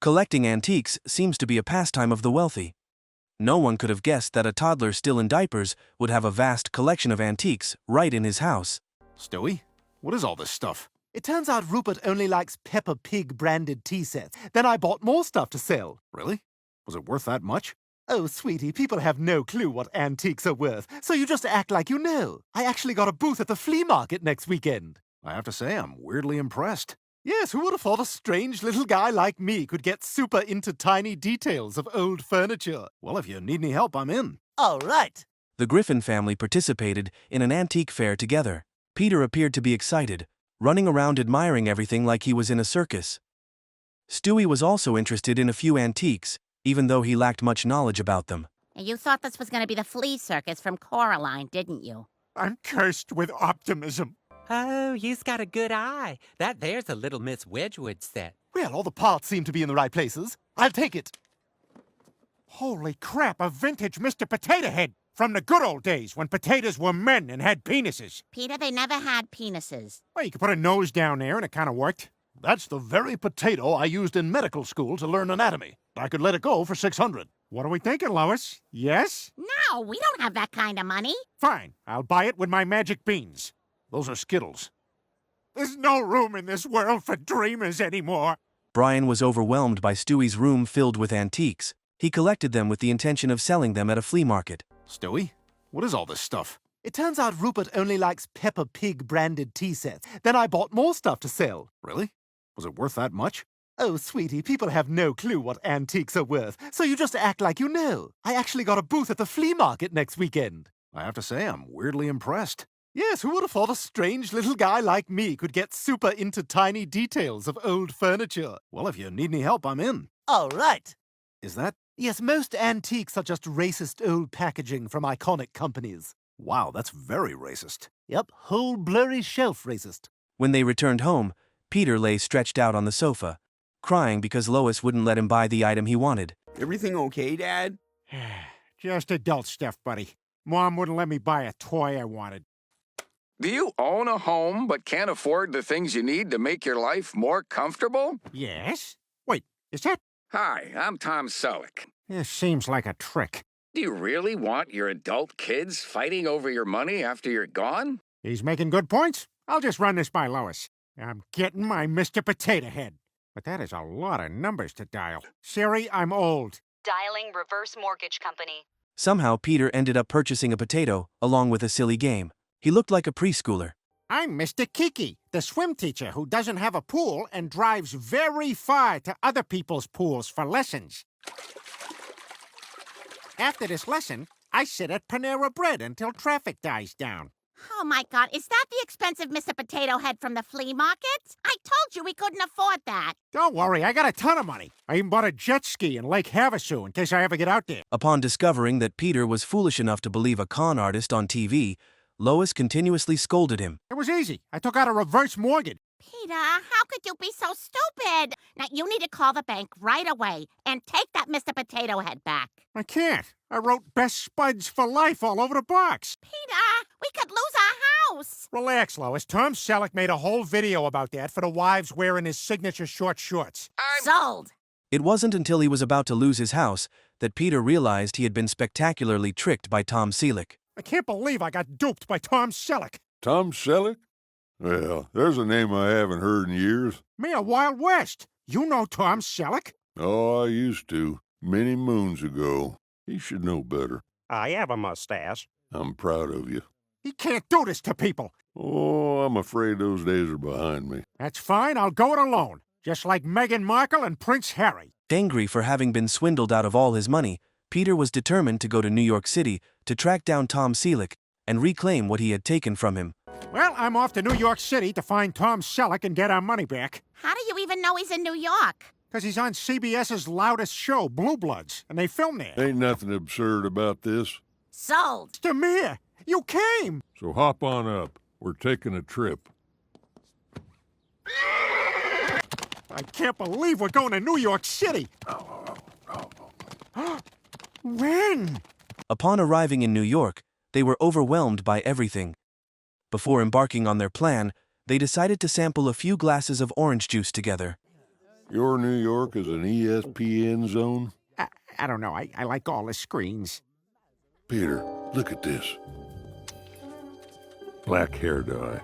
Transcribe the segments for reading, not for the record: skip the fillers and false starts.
Collecting antiques seems to be a pastime of the wealthy. No one could have guessed that a toddler still in diapers would have a vast collection of antiques right in his house. Stewie, what is all this stuff? It turns out Rupert only likes Peppa Pig branded tea sets. Then I bought more stuff to sell. Really? Was it worth that much? Oh, sweetie, people have no clue what antiques are worth, so you just act like you know. I actually got a booth at the flea market next weekend. I have to say, I'm weirdly impressed. Yes, who would have thought a strange little guy like me could get super into tiny details of old furniture? Well, if you need any help, I'm in. All right. The Griffin family participated in an antique fair together. Peter appeared to be excited, running around admiring everything like he was in a circus. Stewie was also interested in a few antiques, even though he lacked much knowledge about them. You thought this was going to be the flea circus from Coraline, didn't you? I'm cursed with optimism. Oh, you've got a good eye. There's a Little Miss Wedgwood set. Well, all the parts seem to be in the right places. I'll take it. Holy crap, a vintage Mr. Potato Head from the good old days when potatoes were men and had penises. Peter, they never had penises. Well, you could put a nose down there and it kind of worked. That's the very potato I used in medical school to learn anatomy. I could let it go for $600. What are we thinking, Lois? Yes? No, we don't have that kind of money. Fine, I'll buy it with my magic beans. Those are Skittles. There's no room in this world for dreamers anymore. Brian was overwhelmed by Stewie's room filled with antiques. He collected them with the intention of selling them at a flea market. Stewie, what is all this stuff? It turns out Rupert only likes Peppa Pig branded tea sets. Then I bought more stuff to sell. Really? Was it worth that much? Oh, sweetie, people have no clue what antiques are worth, so you just act like you know. I actually got a booth at the flea market next weekend. I have to say, I'm weirdly impressed. Yes, who would have thought a strange little guy like me could get super into tiny details of old furniture? Well, if you need any help, I'm in. All right. Is that? Yes, most antiques are just racist old packaging from iconic companies. Wow, that's very racist. Yep, whole blurry shelf racist. When they returned home, Peter lay stretched out on the sofa, crying because Lois wouldn't let him buy the item he wanted. Everything okay, Dad? Just adult stuff, buddy. Mom wouldn't let me buy a toy I wanted. Do you own a home but can't afford the things you need to make your life more comfortable? Yes? Wait, is that? Hi, I'm Tom Selleck. This seems like a trick. Do you really want your adult kids fighting over your money after you're gone? He's making good points. I'll just run this by Lois. I'm getting my Mr. Potato Head. But that is a lot of numbers to dial. Siri, I'm old. Dialing reverse mortgage company. Somehow Peter ended up purchasing a potato, along with a silly game. He looked like a preschooler. I'm Mr. Kiki, the swim teacher who doesn't have a pool and drives very far to other people's pools for lessons. After this lesson, I sit at Panera Bread until traffic dies down. Oh, my God. Is that the expensive Mr. Potato Head from the flea market? I told you we couldn't afford that. Don't worry, I got a ton of money. I even bought a jet ski in Lake Havasu in case I ever get out there. Upon discovering that Peter was foolish enough to believe a con artist on TV, Lois continuously scolded him. It was easy. I took out a reverse mortgage. Peter, how could you be so stupid? Now, you need to call the bank right away and take that Mr. Potato Head back. I can't. I wrote Best Spuds for Life all over the box. Peter, we could lose our house. Relax, Lois. Tom Selleck made a whole video about that for the wives wearing his signature short shorts. Sold. It wasn't until he was about to lose his house that Peter realized he had been spectacularly tricked by Tom Selleck. I can't believe I got duped by Tom Selleck. Tom Selleck? Well, there's a name I haven't heard in years. Me, a Wild West. You know Tom Selleck? Oh, I used to, many moons ago. He should know better. I have a mustache. I'm proud of you. He can't do this to people. Oh, I'm afraid those days are behind me. That's fine. I'll go it alone. Just like Meghan Markle and Prince Harry. Angry for having been swindled out of all his money, Peter was determined to go to New York City to track down Tom Selleck and reclaim what he had taken from him. Well, I'm off to New York City to find Tom Selleck and get our money back. How do you even know he's in New York? Because he's on CBS's loudest show, Blue Bloods, and they film there. Ain't nothing absurd about this. Sold. Demir, you came! So hop on up. We're taking a trip. I can't believe we're going to New York City! When? Upon arriving in New York, they were overwhelmed by everything. Before embarking on their plan, they decided to sample a few glasses of orange juice together. Your New York is an ESPN zone? I don't know. I like all the screens. Peter, look at this. Black hair dye.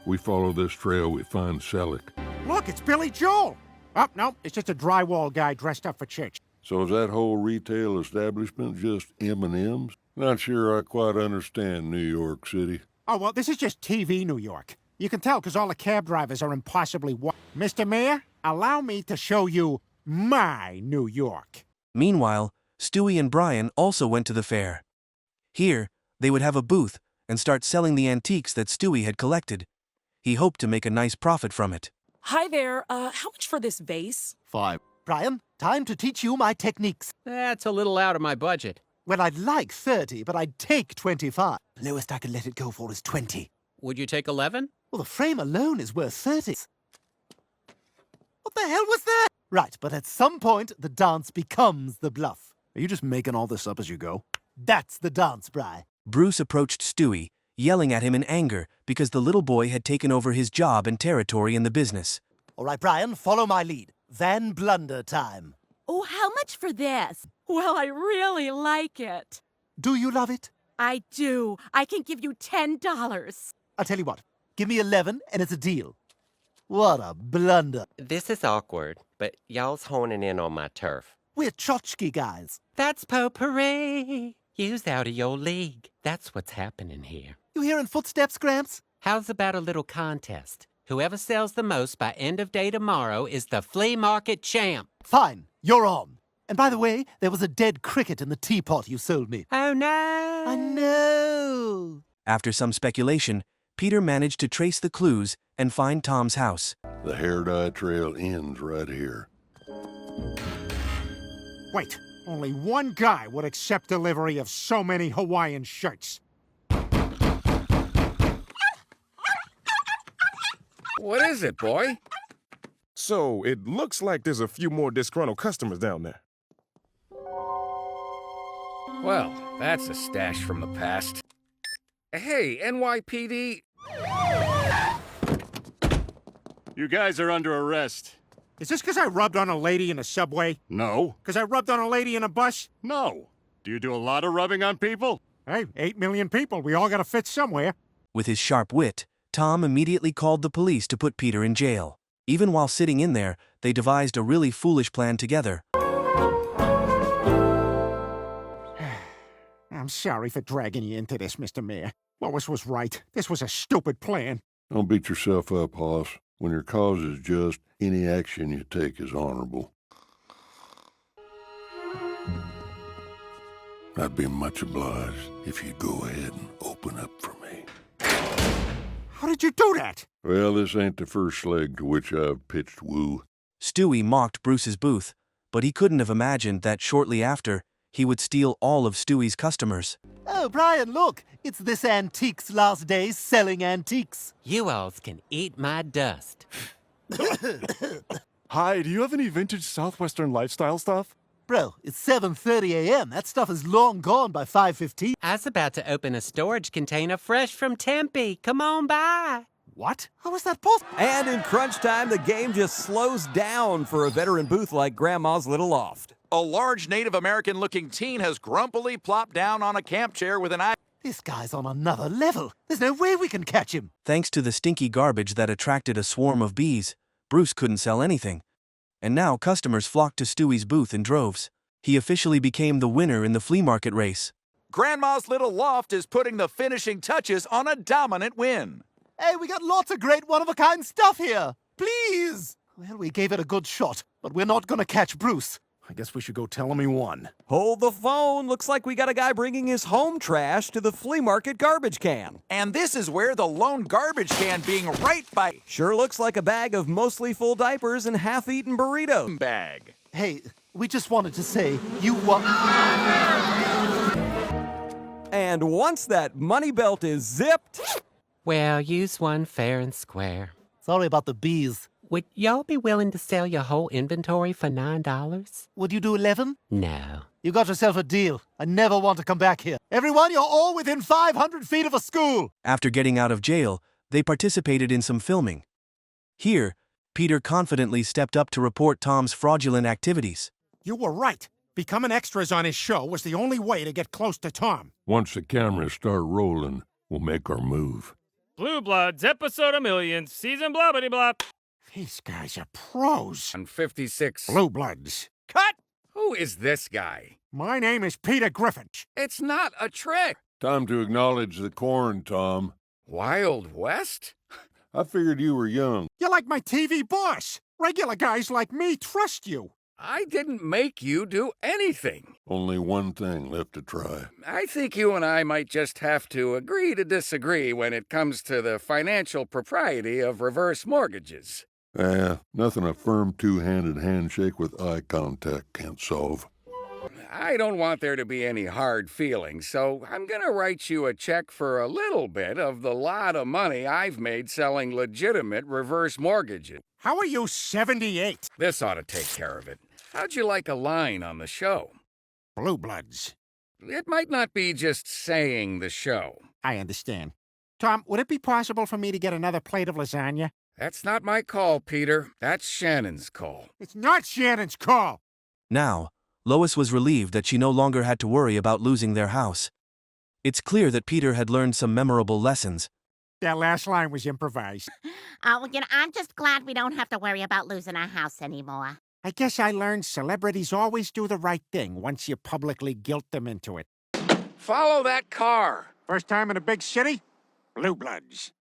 We follow this trail, we find Selleck. Look, it's Billy Joel. Oh, no, it's just a drywall guy dressed up for church. So is that whole retail establishment just M&Ms? Not sure I quite understand New York City. Oh, well, this is just TV New York. You can tell because all the cab drivers are impossibly white. Mr. Mayor, allow me to show you my New York. Meanwhile, Stewie and Brian also went to the fair. Here, they would have a booth and start selling the antiques that Stewie had collected. He hoped to make a nice profit from it. Hi there. How much for this vase? 5. Brian, time to teach you my techniques. That's a little out of my budget. Well, I'd like 30, but I'd take 25. Lowest I could let it go for is 20. Would you take 11? Well, the frame alone is worth 30. What the hell was that? Right, but at some point, the dance becomes the bluff. Are you just making all this up as you go? That's the dance, Bri. Bruce approached Stewie, yelling at him in anger because the little boy had taken over his job and territory in the business. All right, Brian, follow my lead. Van Blunder time. Oh, how much for this? Well, I really like it. Do you love it? I do. I can give you $10. I'll tell you what. Give me 11, and it's a deal. What a blunder. This is awkward, but y'all's honing in on my turf. We're tchotchke guys. That's potpourri. You's out of your league. That's what's happening here. You hearing footsteps, Gramps? How's about a little contest? Whoever sells the most by end of day tomorrow is the flea market champ. Fine, you're on. And by the way, there was a dead cricket in the teapot you sold me. Oh, no. I know. After some speculation, Peter managed to trace the clues and find Tom's house. The hair dye trail ends right here. Wait, only one guy would accept delivery of so many Hawaiian shirts. What is it, boy? So, it looks like there's a few more disgruntled customers down there. Well, that's a stash from the past. Hey, NYPD. You guys are under arrest. Is this because I rubbed on a lady in a subway? No. Because I rubbed on a lady in a bus? No. Do you do a lot of rubbing on people? Hey, 8 million people. We all got to fit somewhere. With his sharp wit, Tom immediately called the police to put Peter in jail. Even while sitting in there, they devised a really foolish plan together. I'm sorry for dragging you into this, Mr. Mayor. Lois was right. This was a stupid plan. Don't beat yourself up, Hoss. When your cause is just, any action you take is honorable. I'd be much obliged if you'd go ahead and open up for me. How did you do that? Well, this ain't the first leg to which I've pitched woo. Stewie mocked Bruce's booth, but he couldn't have imagined that shortly after, he would steal all of Stewie's customers. Oh, Brian, look. It's this antique's last day selling antiques. You alls can eat my dust. Hi, do you have any vintage Southwestern lifestyle stuff? Bro, it's 7:30 a.m. That stuff is long gone by 5:15. I was about to open a storage container fresh from Tempe. Come on by. What? How is that possible? And in crunch time, the game just slows down for a veteran booth like Grandma's Little Loft. A large Native American-looking teen has grumpily plopped down on a camp chair with an eye. This guy's on another level. There's no way we can catch him. Thanks to the stinky garbage that attracted a swarm of bees, Bruce couldn't sell anything. And now customers flocked to Stewie's booth in droves. He officially became the winner in the flea market race. Grandma's Little Loft is putting the finishing touches on a dominant win. Hey, we got lots of great one-of-a-kind stuff here. Please. Well, we gave it a good shot, but we're not gonna catch Bruce. I guess we should go tell him he won. Hold the phone. Looks like we got a guy bringing his home trash to the flea market garbage can. And this is where the lone garbage can being right by... Sure looks like a bag of mostly full diapers and half-eaten burritos. Bag. Hey, we just wanted to say you won. And once that money belt is zipped... Well, use one fair and square. Sorry about the bees. Would y'all be willing to sell your whole inventory for $9? Would you do 11? No. You got yourself a deal. I never want to come back here. Everyone, you're all within 500 feet of a school. After getting out of jail, they participated in some filming. Here, Peter confidently stepped up to report Tom's fraudulent activities. You were right. Becoming extras on his show was the only way to get close to Tom. Once the cameras start rolling, we'll make our move. Blue Bloods, episode 1,000,000, season blah blah blah. These guys are pros. On 56. Blue Bloods. Cut! Who is this guy? My name is Peter Griffin. It's not a trick. Time to acknowledge the corn, Tom. Wild West? I figured you were young. You're like my TV boss. Regular guys like me trust you. I didn't make you do anything. Only one thing left to try. I think you and I might just have to agree to disagree when it comes to the financial propriety of reverse mortgages. Nothing a firm two-handed handshake with eye contact can't solve. I don't want there to be any hard feelings, so I'm gonna write you a check for a little bit of the lot of money I've made selling legitimate reverse mortgages. How are you 78? This ought to take care of it. How'd you like a line on the show? Blue Bloods. It might not be just saying the show. I understand. Tom, would it be possible for me to get another plate of lasagna? That's not my call, Peter. That's Shannon's call. It's not Shannon's call! Now, Lois was relieved that she no longer had to worry about losing their house. It's clear that Peter had learned some memorable lessons. That last line was improvised. Oh, I'm just glad we don't have to worry about losing our house anymore. I guess I learned celebrities always do the right thing once you publicly guilt them into it. Follow that car. First time in a big city? Blue Bloods.